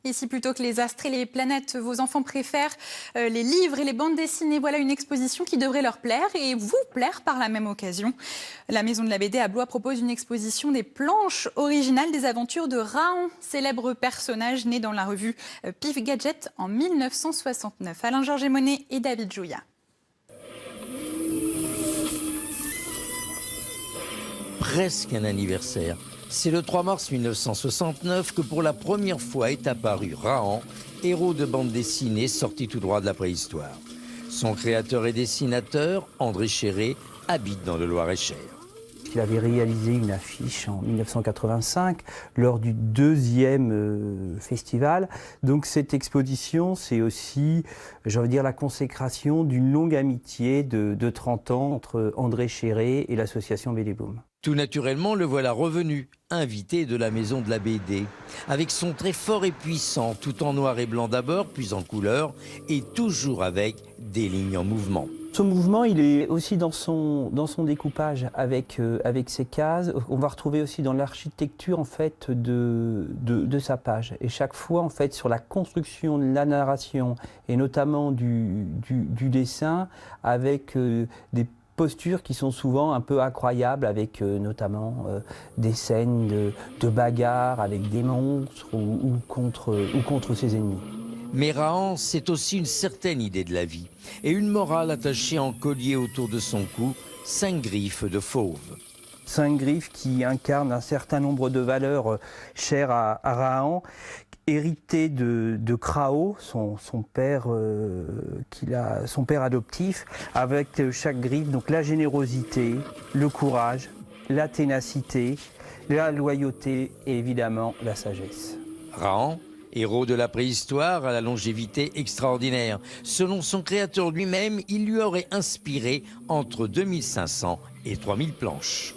Et si plutôt que les astres et les planètes, vos enfants préfèrent les livres et les bandes dessinées, voilà une exposition qui devrait leur plaire et vous plaire par la même occasion. La Maison de la BD à Blois propose une exposition des planches originales des aventures de Raon, célèbre personnage né dans la revue Pif Gadget en 1969. Alain-Georges Emonet et David Jouya. Presque un anniversaire. C'est le 3 mars 1969 que pour la première fois est apparu Raon, héros de bande dessinée sorti tout droit de la préhistoire. Son créateur et dessinateur, André Chéré, habite dans le Loir-et-Cher. Il avait réalisé une affiche en 1985 lors du 2e festival. Donc cette exposition, c'est aussi, j'ai envie de dire, la consécration d'une longue amitié de 30 ans entre André Chéré et l'association BD Boom. Tout naturellement, le voilà revenu, invité de la Maison de la BD. Avec son trait fort et puissant, tout en noir et blanc d'abord, puis en couleur, et toujours avec des lignes en mouvement. Ce mouvement, il est aussi dans son découpage avec ses cases. On va retrouver aussi dans l'architecture en fait de sa page. Et chaque fois en fait sur la construction de la narration et notamment du dessin avec des postures qui sont souvent un peu incroyables avec notamment des scènes de bagarre avec des monstres ou contre ses ennemis. Mais Raon, c'est aussi une certaine idée de la vie et une morale attachée en collier autour de son cou, 5 griffes de fauve. 5 griffes qui incarnent un certain nombre de valeurs chères à Raon, héritées de Krao, son père adoptif, avec chaque griffe donc la générosité, le courage, la ténacité, la loyauté et évidemment la sagesse. Raon, héros de la préhistoire à la longévité extraordinaire. Selon son créateur lui-même, il lui aurait inspiré entre 2500 et 3000 planches.